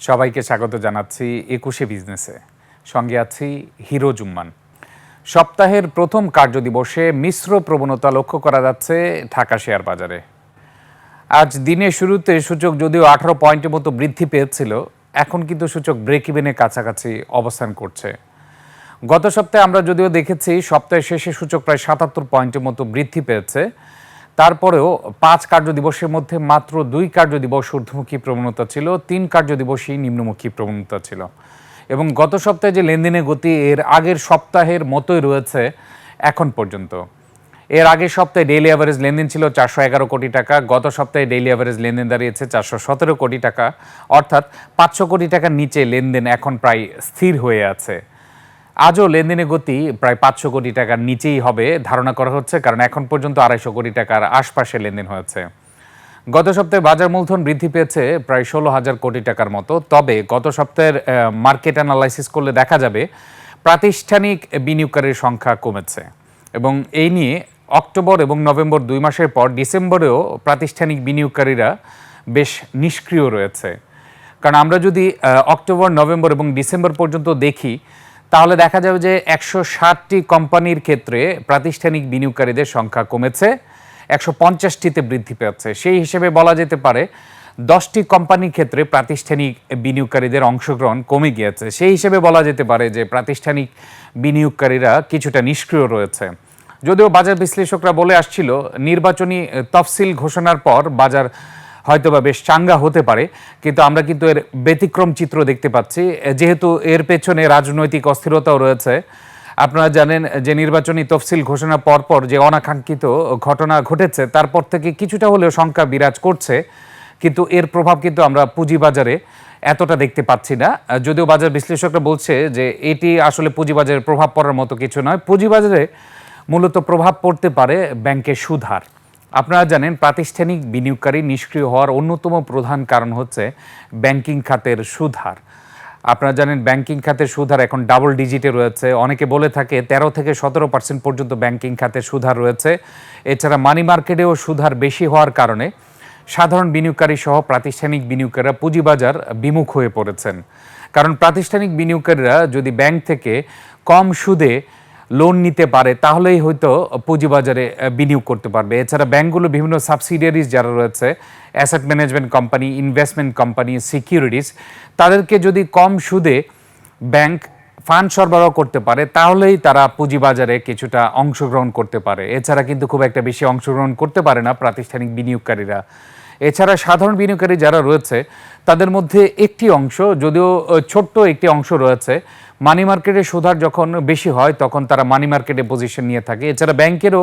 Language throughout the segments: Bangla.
সবাইকে স্বাগত জানাচ্ছি ২১শে বিজনেসে। সঙ্গে আছি হিরো জুম্মান। সপ্তাহের প্রথম কার্যদিবসে মিশ্র প্রবণতা লক্ষ্য করা যাচ্ছে ঢাকা শেয়ার বাজারে। আজ দিনের শুরুতে সূচক যদিও ১৮ পয়েন্টের মতো বৃদ্ধি পেয়েছিল, এখন কিন্তু সূচক ব্রেক ইভেনের কাছাকাছি অবস্থান করছে। গত সপ্তাহে আমরা যদিও দেখেছি সপ্তাহের শেষে সূচক প্রায় ৭৭ পয়েন্টের মতো বৃদ্ধি পেয়েছে, তারপরেও ৫ কার্যদিবসের মধ্যে মাত্র ২ কার্যদিবস ঊর্ধ্বমুখী প্রবণতা ছিল, ৩ কার্যদিবসই নিম্নমুখী প্রবণতা ছিল। এবং গত সপ্তাহে যে লেনদেনের গতি এর আগের সপ্তাহের মতোই রয়েছে এখন পর্যন্ত। এর আগের সপ্তাহে ডেইলি অ্যাভারেজ লেনদেন ছিল ৪১১ কোটি টাকা, গত সপ্তাহে ডেইলি অ্যাভারেজ লেনদেন দাঁড়িয়েছে ৪১৭ কোটি টাকা, অর্থাৎ ৫০০ কোটি টাকার নিচে লেনদেন এখন প্রায় স্থির হয়ে আছে। আজও লেনদেনের গতি প্রায় ৫০০ কোটি টাকার নিচেই হবে ধারণা করা হচ্ছে, কারণ এখন পর্যন্ত ২৫০ কোটি টাকার আশপাশে লেনদেন হয়েছে। গত সপ্তাহে বাজার মূলধন বৃদ্ধি পেয়েছে প্রায় ১৬,০০০ কোটি টাকার মতো। তবে গত সপ্তাহের মার্কেট অ্যানালাইসিস করলে দেখা যাবে প্রাতিষ্ঠানিক বিনিয়োগকারীর সংখ্যা কমেছে, এবং এই নিয়ে অক্টোবর এবং নভেম্বর ২ মাসের পর ডিসেম্বরেও প্রাতিষ্ঠানিক বিনিয়োগকারীরা বেশ নিষ্ক্রিয় রয়েছে। কারণ আমরা যদি অক্টোবর, নভেম্বর এবং ডিসেম্বর পর্যন্ত দেখি, তাহলে দেখা যাবে যে ১৬০টি কোম্পানির ক্ষেত্রে প্রাতিষ্ঠানিক বিনিয়োগকারীদের সংখ্যা কমেছে, ১৫০টিতে বৃদ্ধি পেয়েছে। সেই হিসেবে বলা যেতে পারে ১০টি কোম্পানির ক্ষেত্রে প্রাতিষ্ঠানিক বিনিয়োগকারীদের অংশগ্রহণ কমে গিয়েছে। সেই হিসেবে বলা যেতে পারে যে প্রাতিষ্ঠানিক বিনিয়োগকারীরা কিছুটা নিষ্ক্রিয় রয়েছে। যদিও বাজার বিশ্লেষকরা বলে আসছিল নির্বাচনী তফসিল ঘোষণার পর বাজার হয়তোবা বেশ চাঙ্গা হতে পারে, কিন্তু আমরা কিন্তু এর ব্যতিক্রম চিত্র দেখতে পাচ্ছি, যেহেতু এর পেছনে রাজনৈতিক অস্থিরতাও রয়েছে। আপনারা জানেন যে নির্বাচনী তফসিল ঘোষণার পরপর যে অনাকাঙ্ক্ষিত ঘটনা ঘটেছে, তারপর থেকে কিছুটা হলেও শঙ্কা বিরাজ করছে, কিন্তু এর প্রভাব কিন্তু আমরা পুঁজিবাজারে এতটা দেখতে পাচ্ছি না। যদিও বাজার বিশ্লেষকরা বলছে যে এটি আসলে পুঁজিবাজারে প্রভাব পড়ার মতো কিছু নয়। পুঁজিবাজারে মূলত প্রভাব পড়তে পারে ব্যাংকের সুদ হার। আপনারা জানেন প্রাতিষ্ঠানিক বিনিয়োগকারী নিষ্ক্রিয় হওয়ার অন্যতম প্রধান কারণ হচ্ছে ব্যাংকিং খাতের সুদ হার। আপনারা জানেন ব্যাংকিং খাতের সুদ হার এখন ডাবল ডিজিটে রয়েছে। অনেকে বলে থাকে ১৩ থেকে ১৭% পর্যন্ত ব্যাংকিং খাতের সুদ হার রয়েছে। এছাড়া মানি মার্কেটেও সুদ হার বেশি হওয়ার কারণে সাধারণ বিনিয়োগকারী সহ প্রাতিষ্ঠানিক বিনিয়োগকারীরা পুঁজিবাজার বিমুখ হয়ে পড়েছেন। কারণ প্রাতিষ্ঠানিক বিনিয়োগকারীরা যদি ব্যাংক থেকে কম সুদে লোন নিতে পারে, তাহলেই হয়তো পুঁজিবাজারে বিনিয়োগ করতে পারবে। এছাড়া ব্যাংকগুলো বিভিন্ন সাবসিডিয়ারিজ যারা রয়েছে, asset management company, investment company, securities, তাদেরকে যদি কম সুদে ব্যাংক ফান্ড সরবরাহ করতে পারে, তাহলেই তারা পুঁজিবাজারে কিছুটা অংশগ্রহণ করতে পারে। এছাড়া কিন্তু খুব একটা বেশি অংশগ্রহণ করতে পারে না প্রাতিষ্ঠানিক বিনিয়োগকারীরা। এছাড়া সাধারণ বিনিয়োগকারী যারা রয়েছে তাদের মধ্যে একটি অংশ, যদিও ছোট্ট একটি অংশ রয়েছে, মানি মার্কেটে সুদ হার যখন বেশি হয় তখন তারা মানি মার্কেটে পজিশন নিয়ে থাকে। এছাড়া ব্যাংকেরও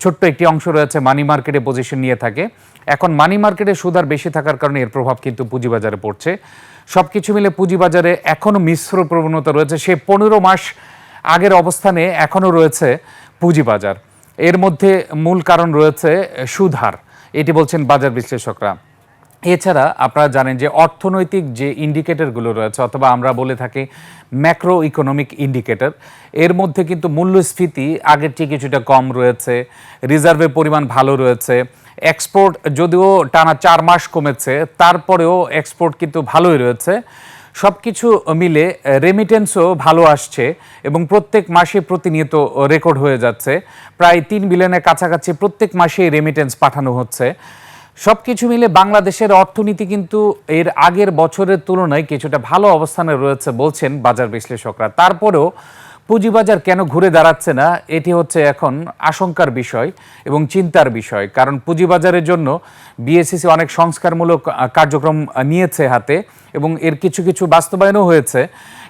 ছোট্ট একটি অংশ রয়েছে মানি মার্কেটে পজিশন নিয়ে থাকে। এখন মানি মার্কেটে সুদ হার বেশি থাকার কারণে এর প্রভাব কিন্তু পুঁজিবাজারে পড়ছে। সব কিছু মিলে পুঁজিবাজারে এখনও মিশ্র প্রবণতা রয়েছে। সে ১৫ মাস আগের অবস্থানে এখনও রয়েছে পুঁজিবাজার। এর মধ্যে মূল কারণ রয়েছে সুদ হার, এটি বলছেন বাজার বিশ্লেষকরা। এছাড়া আপনারা জানেন যে অর্থনৈতিক যে ইন্ডিকেটরগুলো রয়েছে, অথবা আমরা বলে থাকি ম্যাক্রো ইকোনমিক ইন্ডিকেটর, এর মধ্যে কিন্তু মূল্যস্ফীতি আগের চেয়ে কিছুটা কম রয়েছে, রিজার্ভের পরিমাণ ভালো রয়েছে। এক্সপোর্ট যদিও টানা ৪ মাস কমেছে, তারপরেও এক্সপোর্ট কিন্তু ভালোই রয়েছে। সব কিছু মিলে রেমিটেন্সও ভালো আসছে এবং প্রত্যেক মাসে প্রতিনিয়ত রেকর্ড হয়ে যাচ্ছে। প্রায় ৩ বিলিয়নের কাছাকাছি প্রত্যেক মাসেই রেমিটেন্স পাঠানো হচ্ছে। সব কিছু মিলে বাংলাদেশের অর্থনীতি কিন্তু এর আগের বছরের তুলনায় কিছুটা ভালো অবস্থানে রয়েছে বলছেন বাজার বিশ্লেষকরা। তারপরেও পুঁজিবাজার কেন ঘুরে দাঁড়াচ্ছে না, এটি হচ্ছে এখন আশঙ্কার বিষয় এবং চিন্তার বিষয়। কারণ পুঁজিবাজারের জন্য বিএসইসি অনেক সংস্কারমূলক কার্যক্রম নিয়েছে হাতে এবং এর কিছু কিছু বাস্তবায়নও হয়েছে,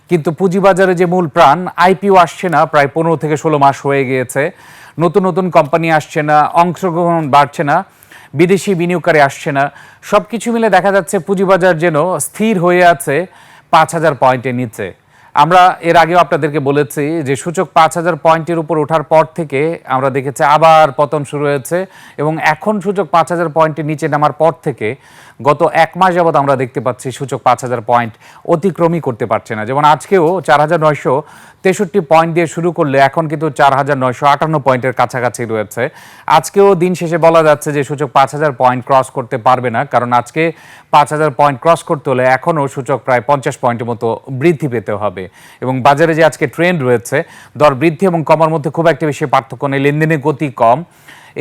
কিন্তু পুঁজিবাজারে যে মূল প্রাণ আইপিও আসছে না। প্রায় ১৫ থেকে ১৬ মাস হয়ে গিয়েছে, নতুন নতুন কোম্পানি আসছে না, অংশগ্রহণ বাড়ছে না, বিদেশি বিনিয়োগকারী আসছে না। সব কিছু মিলে দেখা যাচ্ছে পুঁজিবাজার যেন স্থির হয়ে আছে ৫,০০০ পয়েন্টের নিচে। আমরা এর আগেও আপনাদেরকে বলেছি যে সূচক 5,000 পয়েন্টের উপর ওঠার পর থেকে আমরা দেখেছি আবার পতন শুরু হয়েছে এবং এখন সূচক 5,000 পয়েন্টের নিচে নামার পর থেকে গত এক মাস যাবৎ আমরা দেখতে পাচ্ছি সূচক 5,000 পয়েন্ট অতিক্রমই করতে পারছে না। যেমন আজকেও 4,963 পয়েন্ট দিয়ে শুরু করলে এখন কিন্তু 4,958 পয়েন্টের কাছাকাছি রয়েছে। আজকেও দিন শেষে বলা যাচ্ছে যে সূচক 5,000 পয়েন্ট ক্রস করতে পারবে না, কারণ আজকে 5,000 পয়েন্ট ক্রস করতে হলে এখনও সূচক প্রায় 50 পয়েন্টের মতো বৃদ্ধি পেতে হবে। এবং বাজারে যে আজকে ট্রেন্ড রয়েছে, দর বৃদ্ধি এবং কমার মধ্যে খুব একটা বেশি পার্থক্য নেই, লেনদেনের গতি কম।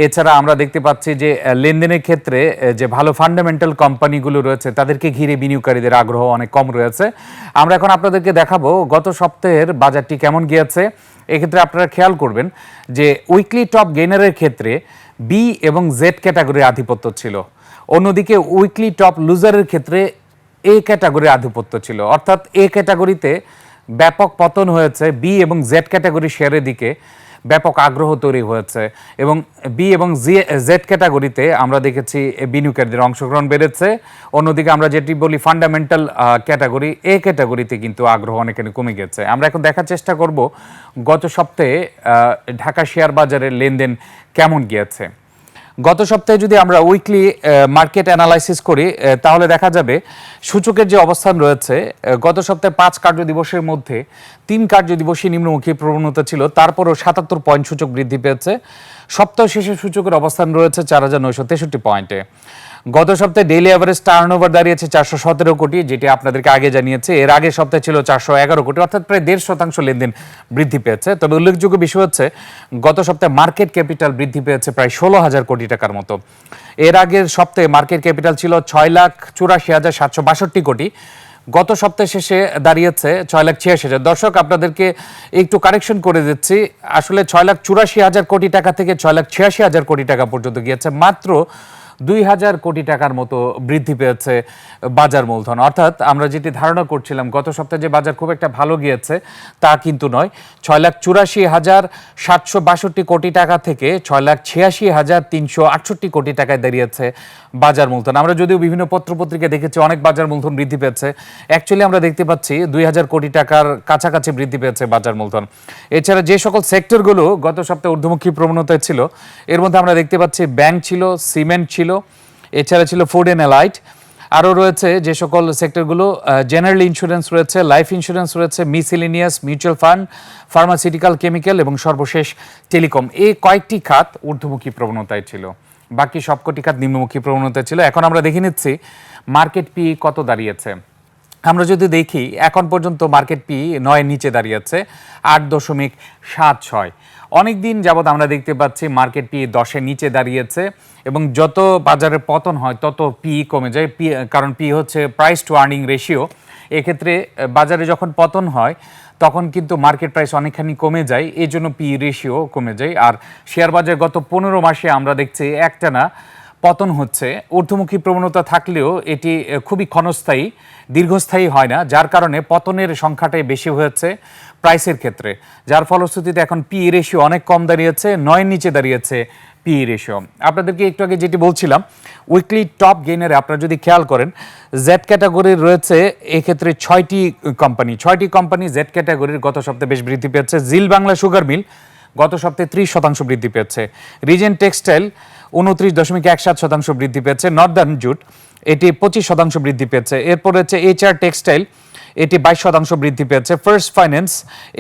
এছাড়া আমরা দেখতে পাচ্ছি যে লেনদেনের ক্ষেত্রে যে ভালো ফান্ডামেন্টাল কোম্পানিগুলো রয়েছে তাদেরকে ঘিরে বিনিয়োগকারীদের আগ্রহ অনেক কম রয়েছে। আমরা এখন আপনাদেরকে দেখাবো গত সপ্তাহের বাজারটি কেমন গিয়েছে। এক্ষেত্রে আপনারা খেয়াল করবেন যে উইকলি টপ গেইনারের ক্ষেত্রে বি এবং জেড ক্যাটাগরির আধিপত্য ছিল, অন্যদিকে উইকলি টপ লুজারের ক্ষেত্রে এ ক্যাটাগরির আধিপত্য ছিল। অর্থাৎ এ ক্যাটাগরিতে ব্যাপক পতন হয়েছে, বি এবং জেড ক্যাটাগরি শেয়ারের দিকে ব্যাপক আগ্রহ তৈরি হয়েছে এবং বি এবং জেড ক্যাটাগরিতে আমরা দেখেছি বিনিয়োগকারীদের অংশগ্রহণ বেড়েছে। অন্যদিকে আমরা যেটি বলি ফান্ডামেন্টাল ক্যাটাগরি, এ ক্যাটাগরিতে কিন্তু আগ্রহ অনেকখানি কমে গেছে। আমরা এখন দেখার চেষ্টা করব গত সপ্তাহে ঢাকা শেয়ার বাজারের লেনদেন কেমন গিয়েছে। গত সপ্তাহে যদি আমরা উইকলি মার্কেট অ্যানালাইসিস করি তাহলে দেখা যাবে সূচকের যে অবস্থান রয়েছে গত সপ্তাহে 5 কার্যদিবসের মধ্যে 3 কার্যদিবসই নিম্নমুখী প্রবণতা ছিল, তারপরও 77 পয়েন্ট সূচক বৃদ্ধি পেয়েছে। সপ্তাহ শেষে সূচকের অবস্থান রয়েছে 4,963 পয়েন্টে। গত সপ্তাহে ডেইলি অ্যাভারেজ টার্নওভার দাঁড়িয়েছে 417 কোটি, যেটি আপনাদেরকে আগে জানিয়েছে। এর আগের সপ্তাহে ছিল 411 কোটি, অর্থাৎ প্রায় 1.5% লেনদেন বৃদ্ধি পেয়েছে। তবে উল্লেখযোগ্য বিষয় হচ্ছে গত সপ্তাহে মার্কেট ক্যাপিটাল বৃদ্ধি পেয়েছে প্রায় 16,000 কোটি টাকার মতো। এর আগের সপ্তাহে মার্কেট ক্যাপিটাল ছিল 6,84,762 কোটি, গত সপ্তাহে শেষে দাঁড়িয়েছে 6,86,000। দর্শক, আপনাদেরকে একটু কারেকশন করে দিচ্ছি, আসলে 6,84,000 কোটি টাকা থেকে 6,86,000 কোটি টাকা পর্যন্ত গিয়েছে, মাত্র 2,000 কোটি টাকার মতো বৃদ্ধি পেয়েছে বাজার মূলধন। অর্থাৎ আমরা যেটি ধারণা করছিলাম গত সপ্তাহে যে বাজার খুব একটা ভালো গিয়েছে তা কিন্তু নয়। 6,84,762 কোটি টাকা থেকে 6,86,368 কোটি টাকায় দাঁড়িয়েছে বাজার মূলধন। আমরা যদিও বিভিন্ন পত্রপত্রিকা দেখেছি অনেক বাজার মূলধন বৃদ্ধি পেয়েছে, অ্যাকচুয়ালি আমরা দেখতে পাচ্ছি 2,000 কোটি টাকার কাছাকাছি বৃদ্ধি পেয়েছে বাজার মূলধন। এছাড়া যে সকল সেক্টরগুলো গত সপ্তাহে ঊর্ধ্বমুখী প্রবণতায় ছিল এর মধ্যে আমরা দেখতে পাচ্ছি ব্যাংক ছিল, সিমেন্ট ছিল, এছাড়া ছিল ফুড অ্যান্ড অ্যালাইড, আরও রয়েছে যে সকল সেক্টরগুলো জেনারেল ইন্স্যুরেন্স রয়েছে, লাইফ ইন্স্যুরেন্স রয়েছে, miscellaneous, mutual fund, pharmaceutical, chemical এবং সর্বশেষ টেলিকম। এই কয়েকটি খাত ঊর্ধ্বমুখী প্রবণতায় ছিল, বাকি সবকটি খাত নিম্নমুখী প্রবণতায় ছিল। এখন আমরা দেখে নিচ্ছি মার্কেট পি কত দাঁড়িয়েছে। আমরা যদি দেখি এখন পর্যন্ত মার্কেট পি 9-এর নিচে দাঁড়িয়েছে 8.76। অনেক দিন যাবৎ আমরা দেখতে পাচ্ছি মার্কেট পি 10-এর নিচে দাঁড়িয়েছে এবং যত বাজারের পতন হয় তত পি কমে যায়। কারণ পি হচ্ছে প্রাইস টু আর্নিং রেশিও। এক্ষেত্রে বাজারে যখন পতন হয় তখন কিন্তু মার্কেট প্রাইস অনেকখানি কমে যায়, এই জন্য পি রেশিও কমে যায়। আর শেয়ার বাজার গত 15 মাসে আমরা দেখছি একটানা পতন হচ্ছে। ঊর্ধ্বমুখী প্রবণতা থাকলেও এটি খুবই ক্ষণস্থায়ী, দীর্ঘস্থায়ী হয় না, যার কারণে পতনের সংখ্যাটাই বেশি হয়েছে প্রাইসের ক্ষেত্রে, যার ফলশ্রুতিতে এখন পি রেশিও অনেক কম দাঁড়িয়েছে, 9-এর নিচে দাঁড়িয়েছে পি রেশিও। আপনাদেরকে একটু আগে যেটি বলছিলাম উইকলি টপ গেইনারে আপনারা যদি খেয়াল করেন জেড ক্যাটাগরির রয়েছে এক্ষেত্রে 6টি কোম্পানি জেড ক্যাটাগরির গত সপ্তাহে বেশ বৃদ্ধি পেয়েছে। জিল বাংলা সুগার মিল গত সপ্তাহে 30% বৃদ্ধি পেয়েছে, রিজেন্ট টেক্সটাইল 29.17% বৃদ্ধি পেয়েছে, নর্দার্ন জুট এটি 25% বৃদ্ধি পেয়েছে। এরপর হচ্ছে এইচআর টেক্সটাইল এটি 22% বৃদ্ধি পেয়েছে, ফার্স্ট ফাইন্যান্স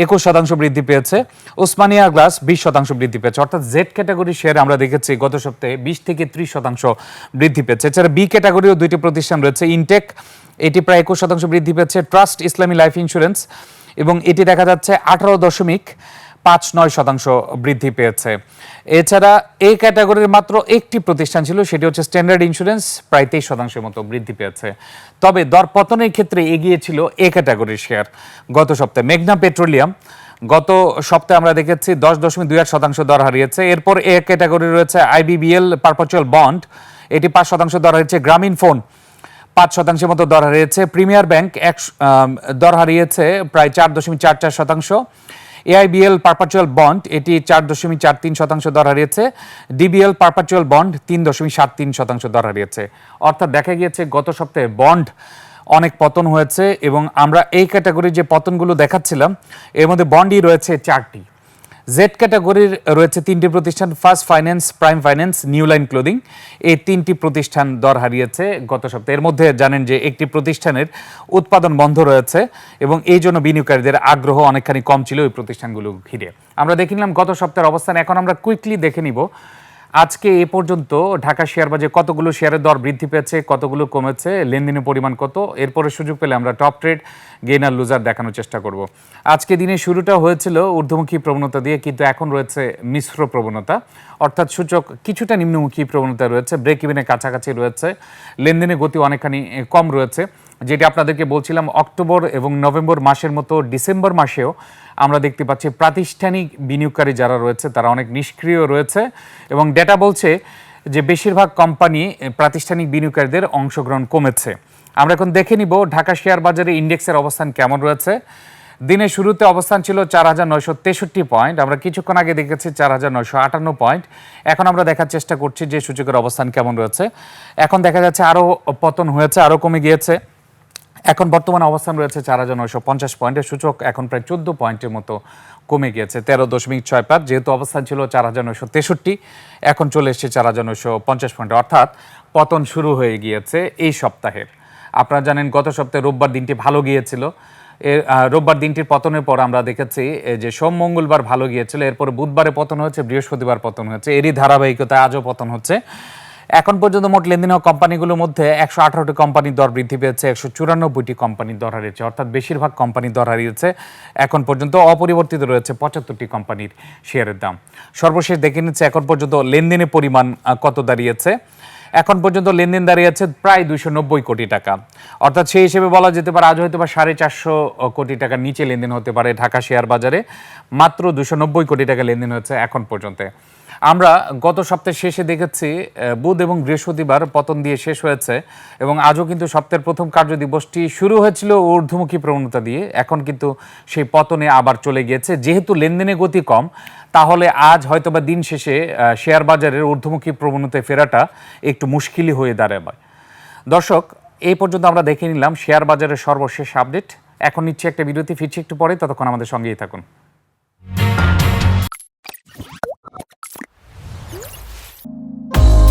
21% বৃদ্ধি পেয়েছে, ওসমানিয়া গ্লাস 20% বৃদ্ধি পেয়েছে। অর্থাৎ জেড ক্যাটাগরি শেয়ার আমরা দেখেছি গত সপ্তাহে 20 থেকে 30% বৃদ্ধি পেয়েছে। এছাড়া বি ক্যাটাগরিও 2টি প্রতিষ্ঠান রয়েছে, ইনটেক এটি প্রায় 21% বৃদ্ধি পেয়েছে, ট্রাস্ট ইসলামী লাইফ ইন্স্যুরেন্স এবং এটি দেখা যাচ্ছে 18.59% বৃদ্ধি পেয়েছে। এছাড়া এই ক্যাটাগরির মাত্র একটি প্রতিষ্ঠান ছিল, সেটি হচ্ছে স্ট্যান্ডার্ড ইন্স্যুরেন্স, প্রায় 23% মতো বৃদ্ধি পেয়েছে। তবে দর পতনের ক্ষেত্রে এগিয়ে ছিল এ ক্যাটাগরির শেয়ার গত সপ্তাহে। মেঘনা পেট্রোলিয়াম গত সপ্তাহে আমরা দেখেছি 10.28% দর হারিয়েছে। এরপর এ ক্যাটাগরি রয়েছে আইবিবিএল পারপেচুয়াল বন্ড, এটি 5% দর হারিয়েছে। গ্রামীণ ফোন 5% মতো দর হারিয়েছে। প্রিমিয়ার ব্যাংক দর হারিয়েছে প্রায় 4.44%। এআইবিএল পারপেচুয়াল বন্ড এটি 4.43% দর হারিয়েছে। ডিবিএল পারপেচুয়াল বন্ড 3.73% দর হারিয়েছে। অর্থাৎ দেখা গিয়েছে গত সপ্তাহে বন্ড অনেক পতন হয়েছে এবং আমরা এই ক্যাটাগরির যে পতনগুলো দেখাচ্ছিলাম এর মধ্যে বন্ডই রয়েছে 4টি। জেড ক্যাটাগরির রয়েছে 3টি প্রতিষ্ঠান, first finance, prime finance, new line clothing. এই 3টি প্রতিষ্ঠান দর হারিয়েছে গত সপ্তাহে। এর মধ্যে জানেন যে একটি প্রতিষ্ঠানের উৎপাদন বন্ধ রয়েছে এবং এই জন্য বিনিয়োগকারীদের আগ্রহ অনেকখানি কম ছিল ওই প্রতিষ্ঠানগুলো ঘিরে। আমরা দেখে নিলাম গত সপ্তাহের অবস্থান। এখন আমরা কুইকলি দেখে নিব আজকে এ পর্যন্ত ঢাকা শেয়ার বাজারে কতগুলো শেয়ারের দর বৃদ্ধি পেয়েছে, কতগুলো কমেছে, লেনদেনের পরিমাণ কত। এরপরে সুযোগ পেলে আমরা টপ ট্রেড, গেইনার, লুজার দেখানোর চেষ্টা করব। আজকে দিনে শুরুটা হয়েছিল ঊর্ধ্বমুখী প্রবণতা দিয়ে, কিন্তু এখন রয়েছে মিশ্র প্রবণতা, অর্থাৎ সূচক কিছুটা নিম্নমুখী প্রবণতা রয়েছে, ব্রেক ইভেনের কাছাকাছি রয়েছে, লেনদেনের গতি অনেকখানি কম রয়েছে। যেটি আপনাদেরকে বলছিলাম, অক্টোবর এবং নভেম্বর মাসের মতো ডিসেম্বর মাসেও আমরা দেখতে পাচ্ছি প্রাতিষ্ঠানিক বিনিয়োগকারী যারা রয়েছে তারা অনেক নিষ্ক্রিয় রয়েছে এবং ডেটা বলছে যে বেশিরভাগ কোম্পানি প্রাতিষ্ঠানিক বিনিয়োগকারীদের অংশগ্রহণ কমেছে। আমরা এখন দেখে নিব ঢাকা শেয়ার বাজারে ইন্ডেক্সের অবস্থান কেমন রয়েছে। দিনের শুরুতে অবস্থান ছিল 4,963 পয়েন্ট, আমরা কিছুক্ষণ আগে দেখেছি 4,958 পয়েন্ট। এখন আমরা দেখার চেষ্টা করছি যে সূচকের অবস্থান কেমন রয়েছে। এখন দেখা যাচ্ছে আরও পতন হয়েছে, আরও কমে গিয়েছে। এখন বর্তমানে অবস্থান রয়েছে 4,950 পয়েন্টের, সূচক এখন প্রায় 14 পয়েন্টের মতো কমে গিয়েছে, 13.65। যেহেতু অবস্থান ছিল 4,963, এখন চলে এসেছে 4,950 পয়েন্টে, অর্থাৎ পতন শুরু হয়ে গিয়েছে এই সপ্তাহের। আপনারা জানেন গত সপ্তাহে রোববার দিনটি ভালো গিয়েছিল। রোববার দিনটির পতনের পর আমরা দেখেছি যে সোম মঙ্গলবার ভালো গিয়েছিল, এরপরে বুধবারে পতন হয়েছে, বৃহস্পতিবার পতন হয়েছে, এরই ধারাবাহিকতায় আজও পতন হচ্ছে। এখন পর্যন্ত মোট লেনদেন হওয়া কোম্পানিগুলোর মধ্যে 118টি কোম্পানির দর বৃদ্ধি পেয়েছে, 194টি কোম্পানির দর হারিয়েছে, অর্থাৎ বেশিরভাগ কোম্পানির দর হারিয়েছে। এখন পর্যন্ত অপরিবর্তিত রয়েছে 75টি কোম্পানির শেয়ারের দাম। সর্বশেষ দেখে নিচ্ছে এখন পর্যন্ত লেনদেনের পরিমাণ কত দাঁড়িয়েছে। এখন পর্যন্ত লেনদেন দাঁড়িয়েছে প্রায় 290 কোটি টাকা, অর্থাৎ সেই হিসেবে বলা যেতে পারে আজ হয়তো বা 450 কোটি টাকার নিচে লেনদেন হতে পারে ঢাকা শেয়ার বাজারে। মাত্র 290 কোটি টাকা লেনদেন হয়েছে এখন পর্যন্ত। আমরা গত সপ্তাহের শেষে দেখেছি বুধ এবং বৃহস্পতিবার পতন দিয়ে শেষ হয়েছে এবং আজও কিন্তু সপ্তাহের প্রথম কার্যদিবসটি শুরু হয়েছিল ঊর্ধ্বমুখী প্রবণতা দিয়ে, এখন কিন্তু সেই পতনে আবার চলে গিয়েছে। যেহেতু লেনদেনের গতি কম, তাহলে আজ হয়তোবা দিন শেষে শেয়ার বাজারের ঊর্ধ্বমুখী প্রবণতায় ফেরাটা একটু মুশকিলই হয়ে দাঁড়াবে। দর্শক, এই পর্যন্ত আমরা দেখে নিলাম শেয়ার বাজারের সর্বশেষ আপডেট। এখন নিচ্ছে একটা বিরতি, ফিরছি একটু পরে, ততক্ষণ আমাদের সঙ্গেই থাকুন।